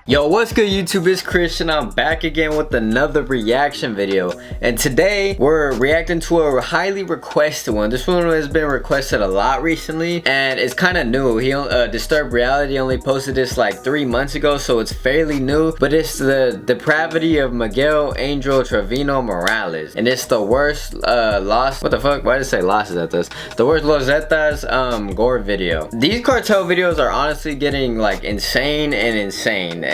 Yo, what's good YouTube? It's Christian. I'm back again with another reaction video, and today we're reacting to a highly requested one. This one has been requested a lot recently, and it's kind of new. Disturbed Reality only posted this like 3 months ago, so it's fairly new, but it's the depravity of Miguel Treviño Morales, and it's the worst what the fuck, why did it say losses at this? The worst Los Zetas Gore video. These cartel videos are honestly getting like insane,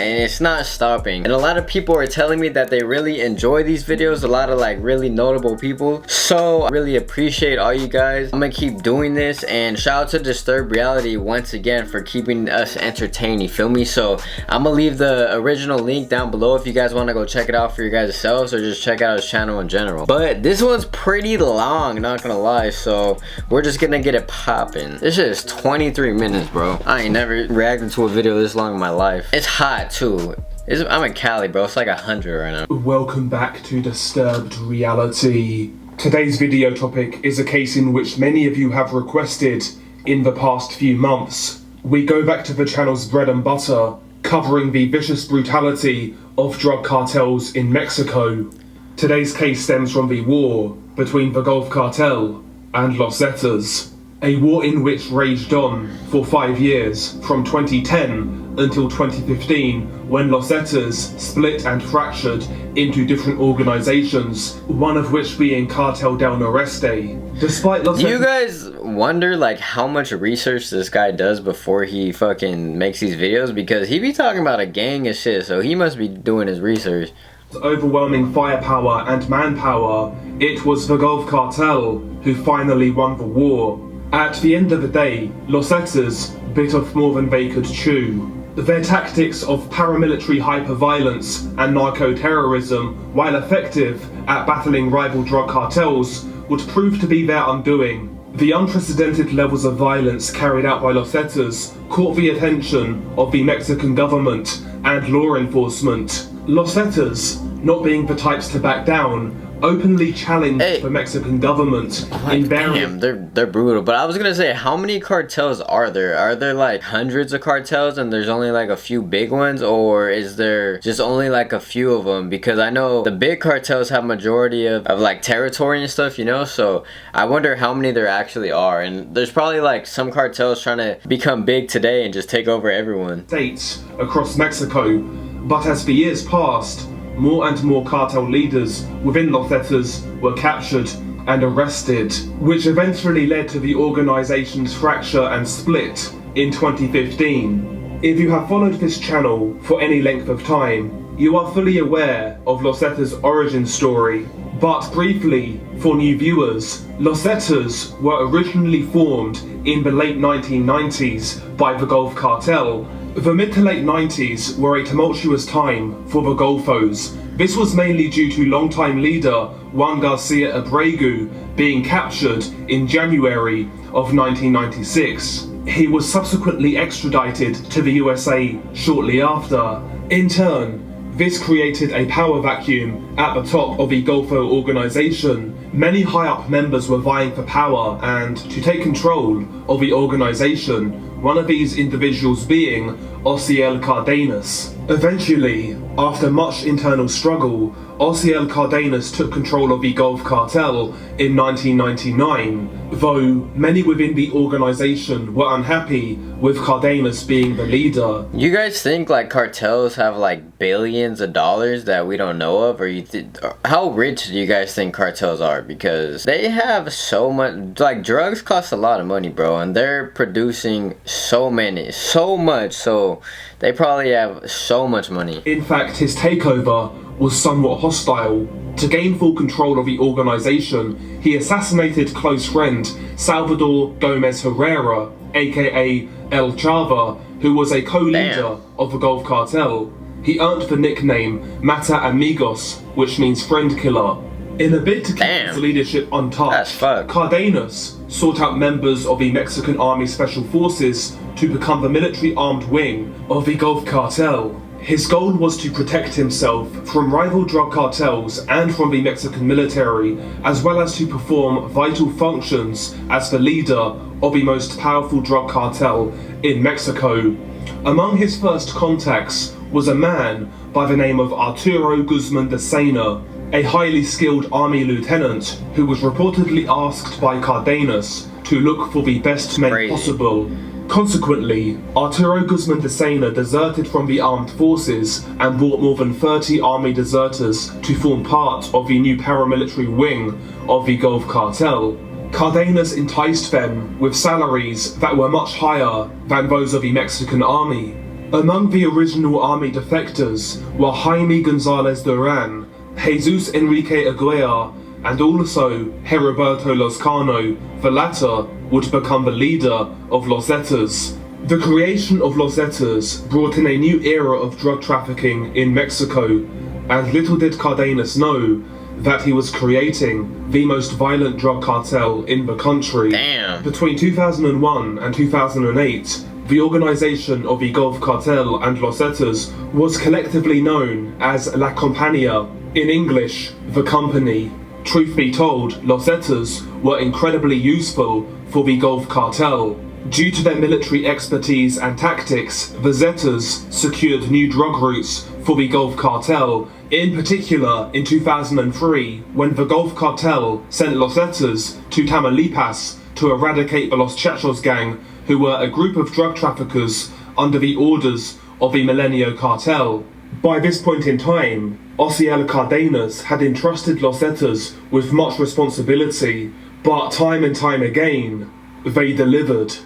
and it's not stopping, and a lot of people are telling me that they really enjoy these videos, a lot of like really notable people, so I really appreciate all you guys. I'm gonna keep doing this, and shout out to Disturbed Reality once again for keeping us entertained, you feel me? So I'm gonna leave the original link down below if you guys want to go check it out for your guys selves, or just check out his channel in general. But this one's pretty long, not gonna lie, so we're just gonna get it popping. This shit is 23 minutes, bro. I ain't never reacted to a video this long in my life. It's hot too. I'm in Cali, bro. It's like 100 right now. Welcome back to Disturbed Reality. Today's video topic is a case in which many of you have requested in the past few months. We go back to the channel's bread and butter, covering the vicious brutality of drug cartels in Mexico. Today's case stems from the war between the Gulf Cartel and Los Zetas, a war in which raged on for 5 years, from 2010 until 2015, when Los Zetas split and fractured into different organizations, one of which being Cartel del Noreste. Despite Los Zetas— Do you guys wonder like how much research this guy does before he fucking makes these videos? Because he be talking about a gang and shit, so he must be doing his research. Overwhelming firepower and manpower, it was the Gulf Cartel who finally won the war. At the end of the day, Los Zetas bit off more than they could chew. Their tactics of paramilitary hyper-violence and narco-terrorism, while effective at battling rival drug cartels, would prove to be their undoing. The unprecedented levels of violence carried out by Los Zetas caught the attention of the Mexican government and law enforcement. Los Zetas, not being the types to back down, openly challenged the Mexican government in Damn, they're brutal. But I was gonna say, how many cartels are there? Are there like hundreds of cartels and there's only like a few big ones, or is there just only like a few of them? Because I know the big cartels have majority of like territory and stuff, you know, so I wonder how many there actually are. And there's probably like some cartels trying to become big today and just take over everyone. States across Mexico, but as the years passed, more and more cartel leaders within Los Zetas were captured and arrested, which eventually led to the organization's fracture and split in 2015. If you have followed this channel for any length of time, you are fully aware of Los Zetas' origin story. But briefly, for new viewers, Los Zetas were originally formed in the late 1990s by the Gulf Cartel. The mid to late 90s were a tumultuous time for the Golfos. This was mainly due to longtime leader Juan Garcia Abregu being captured in January of 1996. He was subsequently extradited to the USA shortly after. In turn, this created a power vacuum at the top of the Golfo organization. Many high-up members were vying for power and to take control of the organization, one of these individuals being Osiel Cardenas. Eventually, after much internal struggle, Osiel Cardenas took control of the Gulf Cartel in 1999, though many within the organization were unhappy with Cardenas being the leader. You guys think like cartels have like billions of dollars that we don't know of, or how rich do you guys think cartels are? Because they have so much, like drugs cost a lot of money, bro, and they're producing so much, so they probably have so much money. In fact, his takeover was somewhat hostile. To gain full control of the organization, he assassinated close friend Salvador Gomez Herrera, aka El Chava, who was a co-leader of the Gulf Cartel. He earned the nickname Mata Amigos, which means friend killer. In a bid to keep his leadership untouched, Cardenas sought out members of the Mexican Army Special Forces to become the military armed wing of the Gulf Cartel. His goal was to protect himself from rival drug cartels and from the Mexican military, as well as to perform vital functions as the leader of the most powerful drug cartel in Mexico. Among his first contacts was a man by the name of Arturo Guzman de Sena, a highly skilled army lieutenant who was reportedly asked by Cardenas to look for the best men possible. Consequently, Arturo Guzman de Sena deserted from the armed forces and brought more than 30 army deserters to form part of the new paramilitary wing of the Gulf Cartel. Cardenas enticed them with salaries that were much higher than those of the Mexican army. Among the original army defectors were Jaime Gonzalez Duran, Jesus Enrique Aguiar, and also Heriberto Lozcano. The latter would become the leader of Los Zetas. The creation of Los Zetas brought in a new era of drug trafficking in Mexico, and little did Cardenas know that he was creating the most violent drug cartel in the country. Damn. Between 2001 and 2008, the organization of the Gulf Cartel and Los Zetas was collectively known as La Compañía, in English, the company. Truth be told, Los Zetas were incredibly useful for the Gulf Cartel. Due to their military expertise and tactics, the Zetas secured new drug routes for the Gulf Cartel, in particular in 2003, when the Gulf Cartel sent Los Zetas to Tamaulipas to eradicate the Los Chechos gang, who were a group of drug traffickers under the orders of the Milenio Cartel. By this point in time, Ociel Cardenas had entrusted Los Zetas with much responsibility, but time and time again, they delivered.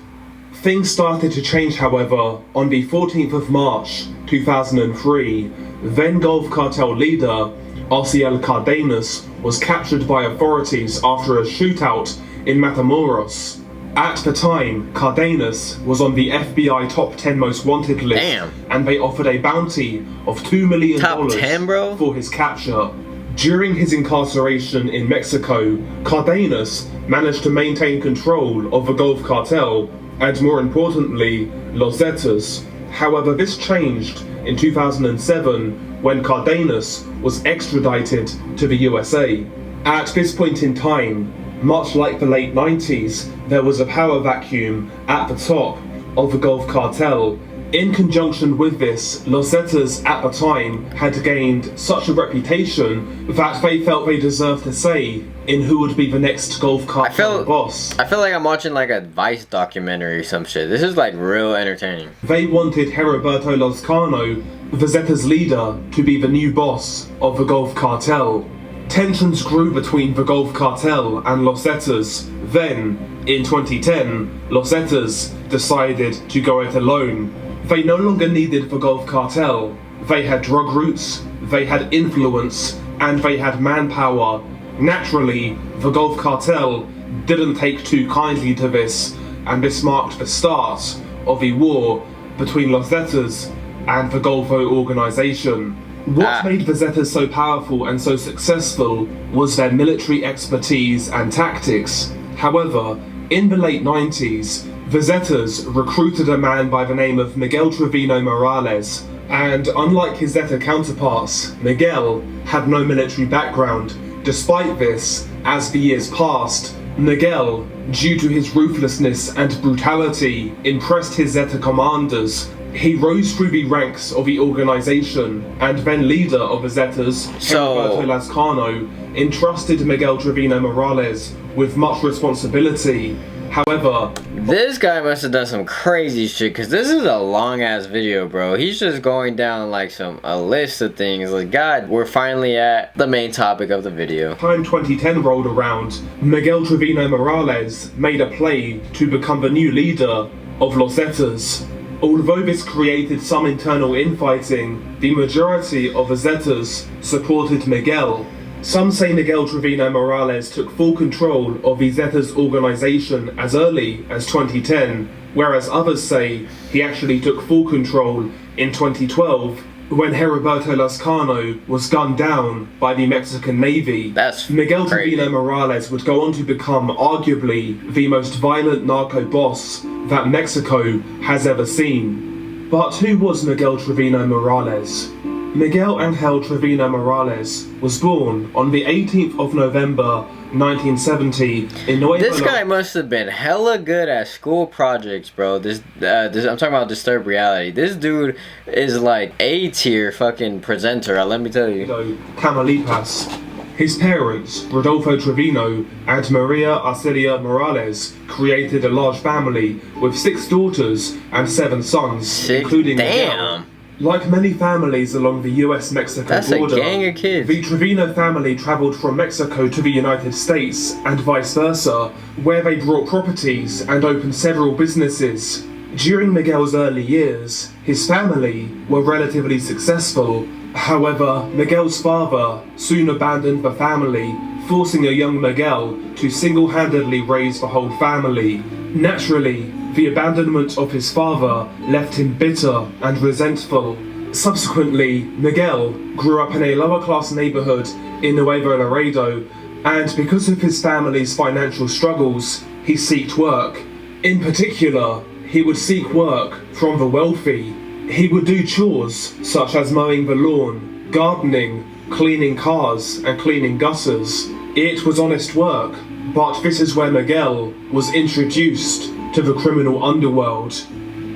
Things started to change, however, on the 14th of March 2003. Then Gulf Cartel leader Ociel Cardenas was captured by authorities after a shootout in Matamoros. At the time, Cardenas was on the FBI top 10 most wanted list. Damn. And they offered a bounty of $2 million Top 10, bro? for his capture. During his incarceration in Mexico, Cardenas managed to maintain control of the Gulf Cartel and, more importantly, Los Zetas. However, this changed in 2007 when Cardenas was extradited to the USA. At this point in time, much like the late 90s, there was a power vacuum at the top of the Gulf Cartel. In conjunction with this, Los Zetas at the time had gained such a reputation that they felt they deserved a say in who would be the next Gulf Cartel boss. I feel like I'm watching like a Vice documentary or some shit. This is like real entertaining. They wanted Heriberto Lozcano, the Zetas leader, to be the new boss of the Gulf Cartel. Tensions grew between the Gulf Cartel and Los Zetas. Then, in 2010, Los Zetas decided to go it alone. They no longer needed the Gulf Cartel. They had drug routes, they had influence, and they had manpower. Naturally, the Gulf Cartel didn't take too kindly to this, and this marked the start of a war between Los Zetas and the Golfo organization. What made the Zetas so powerful and so successful was their military expertise and tactics. However, in the late 90s, the Zetas recruited a man by the name of Miguel Treviño Morales, and unlike his Zeta counterparts, Miguel had no military background. Despite this, as the years passed, Miguel, due to his ruthlessness and brutality, impressed his Zeta commanders. He rose through the ranks of the organization, and then leader of the Zetas, Heriberto Lozcano, entrusted Miguel Treviño Morales with much responsibility. However, this guy must have done some crazy shit, because this is a long ass video, bro. He's just going down like a list of things. Like, God, we're finally at the main topic of the video. Time 2010 rolled around. Miguel Treviño Morales made a play to become the new leader of Los Zetas. Although this created some internal infighting, the majority of the Zetas supported Miguel. Some say Miguel Treviño Morales took full control of the Zetas organization as early as 2010, whereas others say he actually took full control in 2012 when Heriberto Lozcano was gunned down by the Mexican Navy. That's Miguel crazy. Treviño Morales would go on to become arguably the most violent narco boss that Mexico has ever seen. But who was Miguel Treviño Morales? Miguel Angel Treviño Morales was born on the 18th of November 1970 in Nueva. This guy must have been hella good at school projects, bro. This I'm talking about Disturbed Reality. This dude is like A tier fucking presenter. Let me tell you. Tamaulipas. His parents, Rodolfo Treviño and Maria Arcelia Morales, created a large family with 6 daughters and 7 sons, including Miguel. Like many families along the US-Mexico border, a gang of kids. The Treviño family travelled from Mexico to the United States and vice versa, where they bought properties and opened several businesses. During Miguel's early years, his family were relatively successful. However, Miguel's father soon abandoned the family, forcing a young Miguel to single-handedly raise the whole family. Naturally, the abandonment of his father left him bitter and resentful. Subsequently, Miguel grew up in a lower-class neighborhood in Nuevo Laredo, and because of his family's financial struggles, he sought work. In particular, he would seek work from the wealthy. He would do chores such as mowing the lawn, gardening, cleaning cars, and cleaning gutters. It was honest work, but this is where Miguel was introduced to the criminal underworld.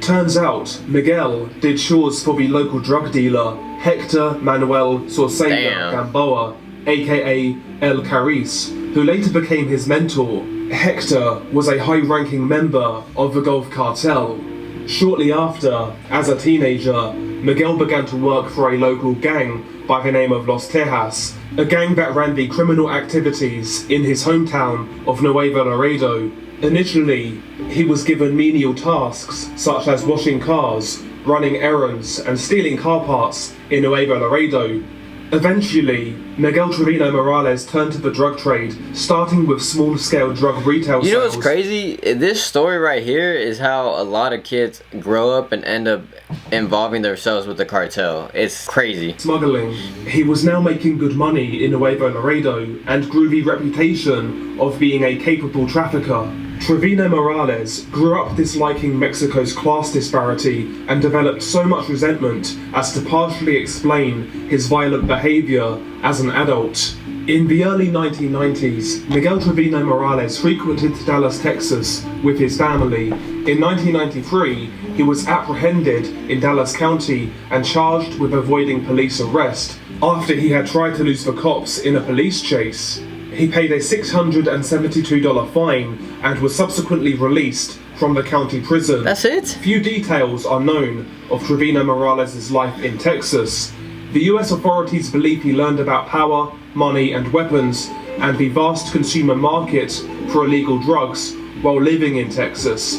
Turns out, Miguel did chores for the local drug dealer, Hector Manuel Sorceda Gamboa, aka El Caris, who later became his mentor. Hector was a high-ranking member of the Gulf Cartel. Shortly after, as a teenager, Miguel began to work for a local gang by the name of Los Tejas, a gang that ran the criminal activities in his hometown of Nuevo Laredo. Initially, he was given menial tasks such as washing cars, running errands, and stealing car parts in Nuevo Laredo. Eventually, Miguel Treviño Morales turned to the drug trade, starting with small-scale drug retail sales. You know what's crazy? This story right here is how a lot of kids grow up and end up involving themselves with the cartel. It's crazy. Smuggling. He was now making good money in Nuevo Laredo and grew the reputation of being a capable trafficker. Treviño Morales grew up disliking Mexico's class disparity and developed so much resentment as to partially explain his violent behavior as an adult. In the early 1990s, Miguel Treviño Morales frequented Dallas, Texas with his family. In 1993, he was apprehended in Dallas County and charged with avoiding police arrest after he had tried to lose the cops in a police chase. He paid a $672 fine and was subsequently released from the county prison. That's it? Few details are known of Treviño Morales' life in Texas. The US authorities believe he learned about power, money, and weapons, and the vast consumer market for illegal drugs while living in Texas.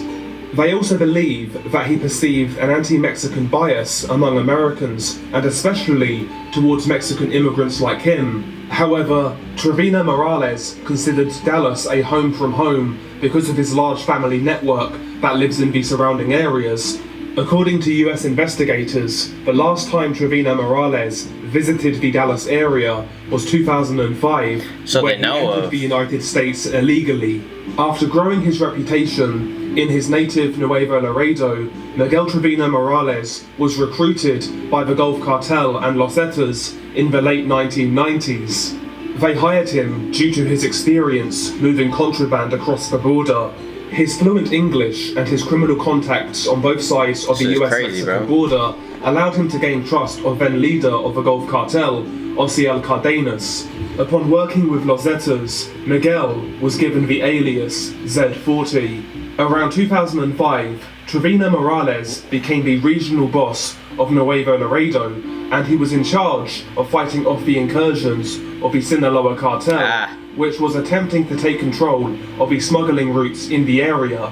They also believe that he perceived an anti-Mexican bias among Americans, and especially towards Mexican immigrants like him. However, Treviño Morales considered Dallas a home from home because of his large family network that lives in the surrounding areas. According to US investigators, the last time Treviño Morales visited the Dallas area was 2005, when he entered the United States illegally. After growing his reputation in his native Nuevo Laredo, Miguel Treviño Morales was recruited by the Gulf Cartel and Los Zetas in the late 1990s. They hired him due to his experience moving contraband across the border. His fluent English and his criminal contacts on both sides of the US-Mexican border allowed him to gain trust of then leader of the Gulf Cartel, Osiel Cardenas. Upon working with Los Zetas, Miguel was given the alias Z40. Around 2005, Treviño Morales became the regional boss of Nuevo Laredo, and he was in charge of fighting off the incursions of the Sinaloa cartel, which was attempting to take control of the smuggling routes in the area.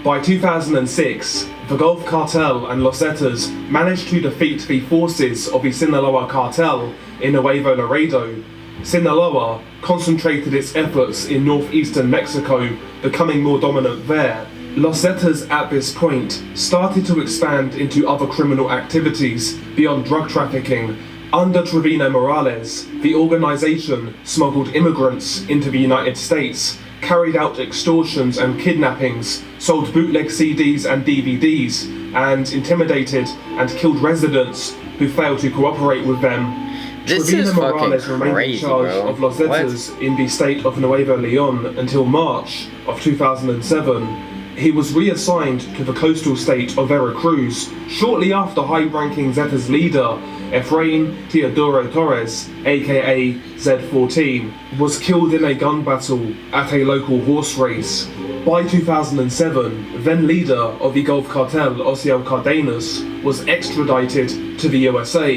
By 2006, the Gulf Cartel and Los Zetas managed to defeat the forces of the Sinaloa cartel in Nuevo Laredo. Sinaloa concentrated its efforts in northeastern Mexico, becoming more dominant there. Los Zetas at this point started to expand into other criminal activities beyond drug trafficking. Under Treviño Morales, the organization smuggled immigrants into the United States, carried out extortions and kidnappings, sold bootleg CDs and DVDs, and intimidated and killed residents who failed to cooperate with them. This Trevino is Morales fucking remained crazy, in charge bro. of Los Zetas in the state of Nuevo Leon until March of 2007. He was reassigned to the coastal state of Veracruz shortly after high-ranking Zetas leader Efrain Teodoro Torres, aka Z14, was killed in a gun battle at a local horse race. By 2007, then leader of the Gulf cartel Osiel Cardenas was extradited to the USA.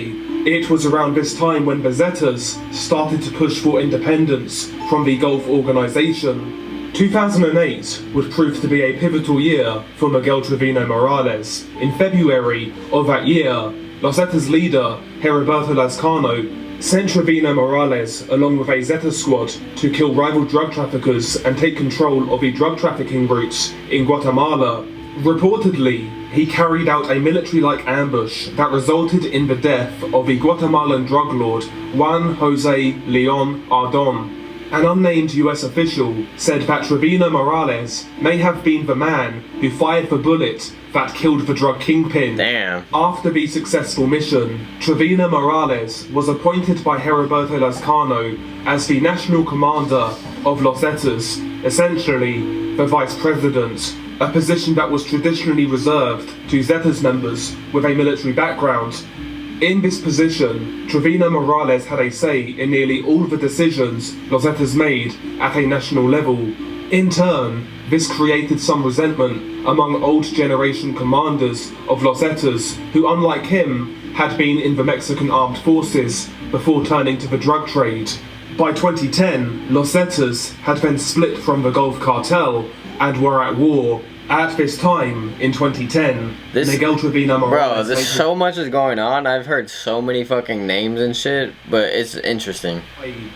It was around this time when the Zetas started to push for independence from the Gulf organization. 2008 would prove to be a pivotal year for Miguel Trevino Morales. In February of that year, Los Zetas leader Heriberto Lazcano sent Trevino Morales along with a Zeta squad to kill rival drug traffickers and take control of the drug trafficking routes in Guatemala. Reportedly, he carried out a military-like ambush that resulted in the death of the Guatemalan drug lord Juan Jose Leon Ardon. An unnamed US official said that Trevino Morales may have been the man who fired the bullet that killed the drug kingpin. Damn. After the successful mission, Trevino Morales was appointed by Heriberto Lazcano as the national commander of Los Zetas, essentially the vice president, a position that was traditionally reserved to Zetas members with a military background. In this position, Trevino Morales had a say in nearly all the decisions Los Zetas made at a national level. In turn, this created some resentment among old generation commanders of Los Zetas who, unlike him, had been in the Mexican armed forces before turning to the drug trade. By 2010, Los Zetas had been split from the Gulf cartel and were at war. At this time, in 2010, Miguel Trevino Morales... Bro, there's so much is going on. I've heard so many fucking names and shit, but it's interesting.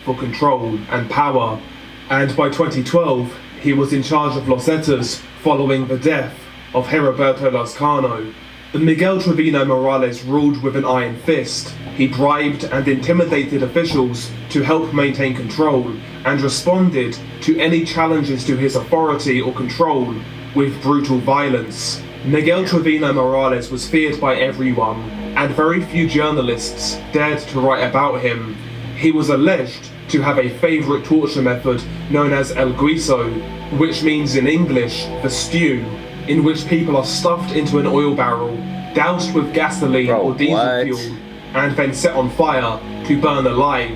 ...for control and power. And by 2012, he was in charge of Los Zetas following the death of Heriberto Lazcano. Miguel Trevino Morales ruled with an iron fist. He bribed and intimidated officials to help maintain control and responded to any challenges to his authority or control with brutal violence. Miguel Trevino Morales was feared by everyone, and very few journalists dared to write about him. He was alleged to have a favourite torture method known as el guiso, which means in English, the stew, in which people are stuffed into an oil barrel, doused with gasoline or diesel fuel, and then set on fire to burn alive.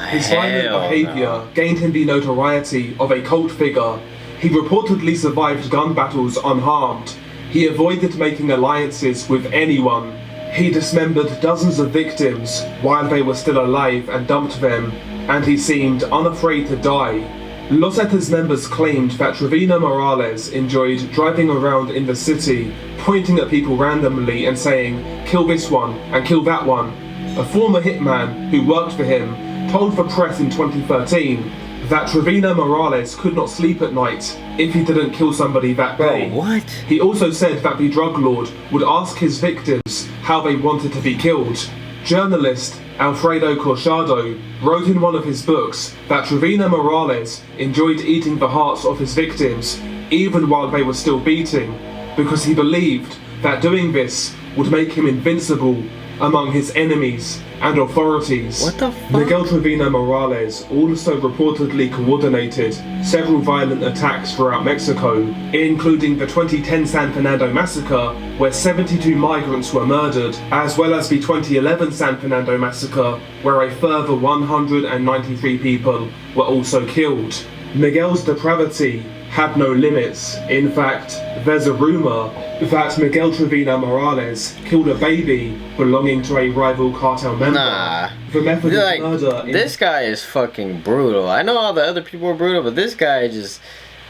His violent behaviour gained him the notoriety of a cult figure. He reportedly survived gun battles unharmed. He avoided making alliances with anyone. He dismembered dozens of victims while they were still alive and dumped them, and he seemed unafraid to die. Los Zetas members claimed that Trevino Morales enjoyed driving around in the city, pointing at people randomly and saying, "Kill this one and kill that one." A former hitman who worked for him told the press in 2013 that Trevino Morales could not sleep at night if he didn't kill somebody that day. Bro, what? He also said that the drug lord would ask his victims how they wanted to be killed. Journalist Alfredo Corchado wrote in one of his books that Trevino Morales enjoyed eating the hearts of his victims even while they were still beating, because he believed that doing this would make him invincible among his enemies and authorities. What the fuck? Miguel Trevino Morales also reportedly coordinated several violent attacks throughout Mexico, including the 2010 San Fernando massacre, where 72 migrants were murdered, as well as the 2011 San Fernando massacre, where a further 193 people were also killed. Miguel's depravity had no limits. In fact, there's a rumor that Miguel Trevino Morales killed a baby belonging to a rival cartel member. Nah. The method Like, of murder... this guy is fucking brutal. I know all the other people are brutal, but this guy just...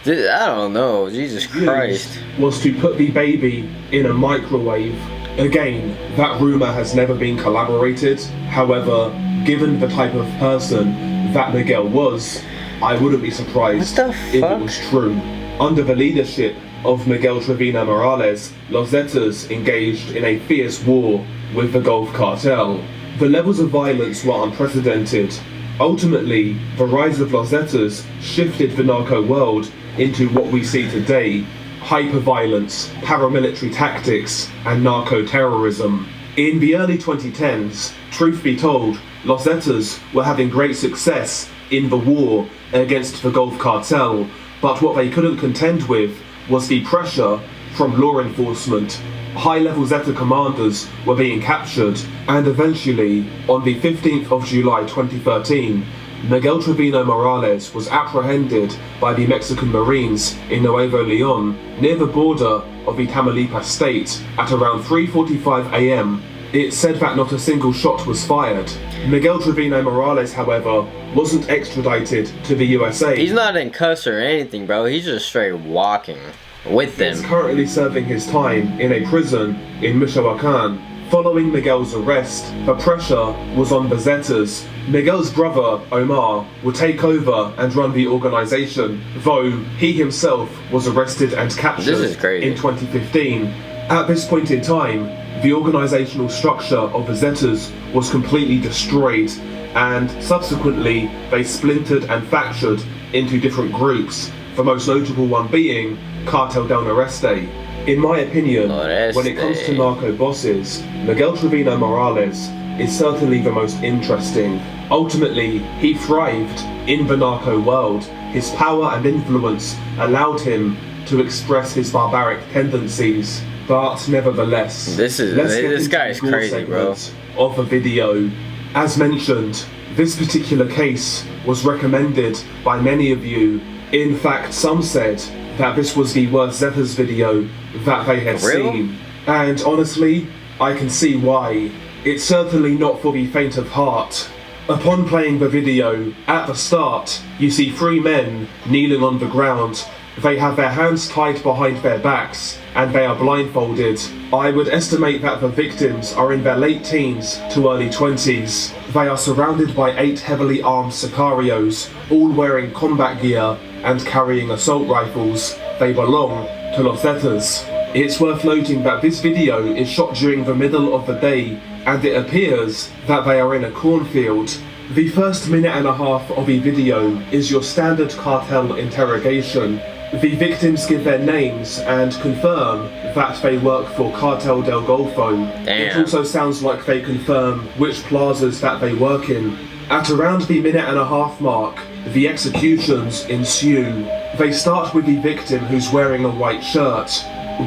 I don't know. Jesus Christ. ...was to put the baby in a microwave. Again, that rumor has never been corroborated. However, given the type of person that Miguel was, I wouldn't be surprised if it was true. Under the leadership of Miguel Trevino Morales, Los Zetas engaged in a fierce war with the Gulf cartel. The levels of violence were unprecedented. Ultimately, the rise of Los Zetas shifted the narco world into what we see today: hyper-violence, paramilitary tactics, and narco-terrorism. In the early 2010s, truth be told, Los Zetas were having great success in the war against the Gulf Cartel, but what they couldn't contend with was the pressure from law enforcement. High-level Zeta commanders were being captured, and eventually, on the 15th of July 2013, Miguel Treviño Morales was apprehended by the Mexican Marines in Nuevo Leon, near the border of the Tamaulipas state, at around 3:45 AM. It's said that not a single shot was fired. Miguel Treviño Morales, however, wasn't extradited to the USA. He's not in cuffs or anything, bro. He's just straight walking with them. He's currently serving his time in a prison in Michoacan. Following Miguel's arrest, the pressure was on the Zetas. Miguel's brother, Omar, would take over and run the organization, though he himself was arrested and captured in 2015. At this point in time, the organizational structure of the Zetas was completely destroyed, and subsequently they splintered and fractured into different groups, the most notable one being Cartel del Noreste. In my opinion, when it comes to narco bosses, Miguel Treviño Morales is certainly the most interesting. Ultimately, he thrived in the narco world. His power and influence allowed him to express his barbaric tendencies, but nevertheless, this guy is crazy, bro. Of the video. As mentioned, this particular case was recommended by many of you. In fact, some said that this was the worst Zetas video that they had seen. And honestly, I can see why. It's certainly not for the faint of heart. Upon playing the video, at the start, you see three men kneeling on the ground. They have their hands tied behind their backs, and they are blindfolded. I would estimate that the victims are in their late teens to early 20s. They are surrounded by 8 heavily armed sicarios, all wearing combat gear and carrying assault rifles. They belong to Los Zetas. It's worth noting that this video is shot during the middle of the day, and it appears that they are in a cornfield. The first minute and a half of the video is your standard cartel interrogation. The victims give their names and confirm that they work for Cartel del Golfo. It also sounds like they confirm which plazas that they work in. At around the minute and a half mark, the executions ensue. They start with the victim who's wearing a white shirt.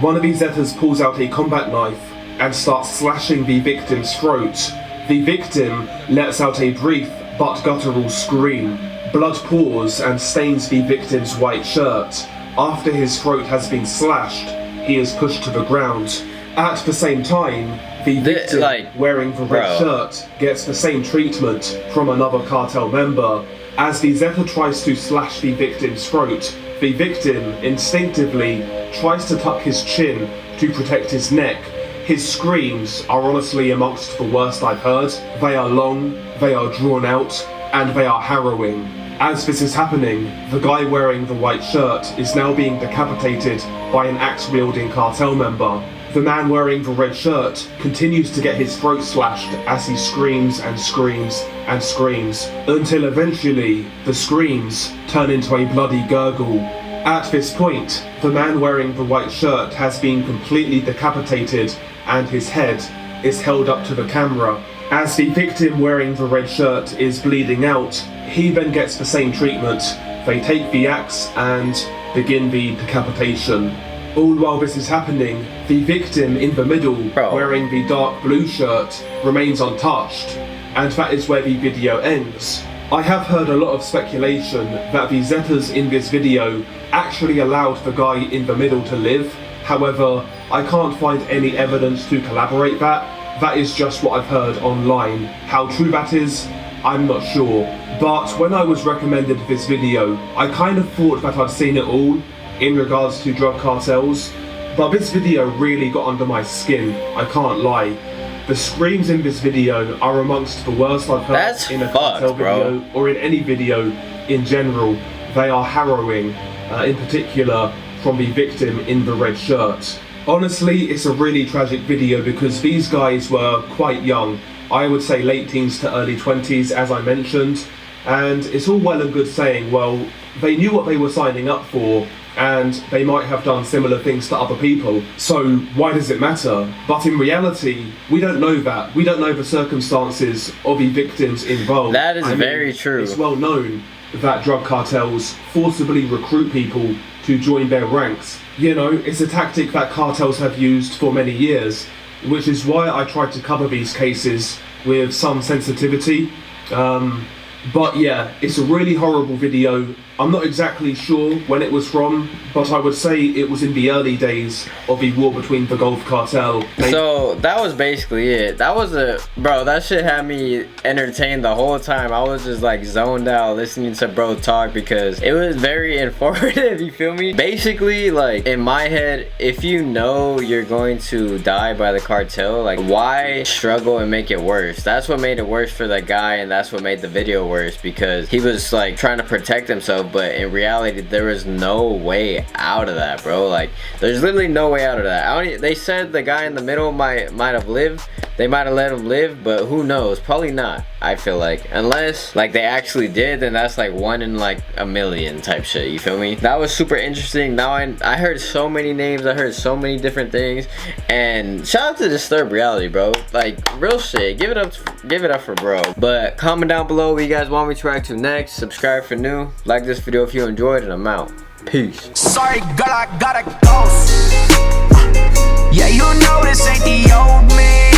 One of the Zetas pulls out a combat knife and starts slashing the victim's throat. The victim lets out a brief but guttural scream. Blood pours and stains the victim's white shirt. After his throat has been slashed, he is pushed to the ground. At the same time, the victim wearing the red shirt gets the same treatment from another cartel member. As the Zeta tries to slash the victim's throat, the victim instinctively tries to tuck his chin to protect his neck. His screams are honestly amongst the worst I've heard. They are long, they are drawn out, and they are harrowing. As this is happening, the guy wearing the white shirt is now being decapitated by an axe-wielding cartel member. The man wearing the red shirt continues to get his throat slashed as he screams and screams and screams, until eventually the screams turn into a bloody gurgle. At this point, the man wearing the white shirt has been completely decapitated and his head is held up to the camera. As the victim wearing the red shirt is bleeding out, he then gets the same treatment. They take the axe and begin the decapitation. All while this is happening, the victim in the middle, wearing the dark blue shirt, remains untouched, and that is where the video ends. I have heard a lot of speculation that the Zetas in this video actually allowed the guy in the middle to live. However, I can't find any evidence to corroborate that. That is just what I've heard online. How true that is, I'm not sure. But when I was recommended this video, I kind of thought that I'd seen it all in regards to drug cartels, but this video really got under my skin, I can't lie. The screams in this video are amongst the worst I've heard in a cartel video, or in any video in general. They are harrowing, in particular from the victim in the red shirt. Honestly, it's a really tragic video because these guys were quite young. I would say late teens to early 20s, as I mentioned, and it's all well and good saying, well, they knew what they were signing up for, and they might have done similar things to other people. So why does it matter? But in reality, we don't know that. We don't know the circumstances of the victims involved. That is very true. It's well known that drug cartels forcibly recruit people to join their ranks. You know, it's a tactic that cartels have used for many years, which is why I try to cover these cases with some sensitivity. But yeah, it's a really horrible video. I'm not exactly sure when it was from, but I would say it was in the early days of the war between the Gulf Cartel. So that was basically it. That was bro, that shit had me entertained the whole time. I was just like zoned out listening to bro talk because it was very informative, you feel me? Basically, like in my head, if you know you're going to die by the cartel, like why struggle and make it worse? That's what made it worse for that guy, and that's what made the video worse, because he was like trying to protect himself, but in reality there was no way out of that, bro. Like there's literally no way out of that. They said the guy in the middle might have lived. They might have let him live, but who knows? Probably not, I feel like. Unless like they actually did, then that's like 1 in like a million type shit, you feel me? That was super interesting. Now I heard so many names, I heard so many different things, and shout out to Disturbed Reality, bro. Like real shit. Give it up for bro. But comment down below what you guys want me to react to next. Subscribe for new. Like this video if you enjoyed, and I'm out. Peace. Sorry, girl, I gotta go. Yeah, you know this ain't the old me.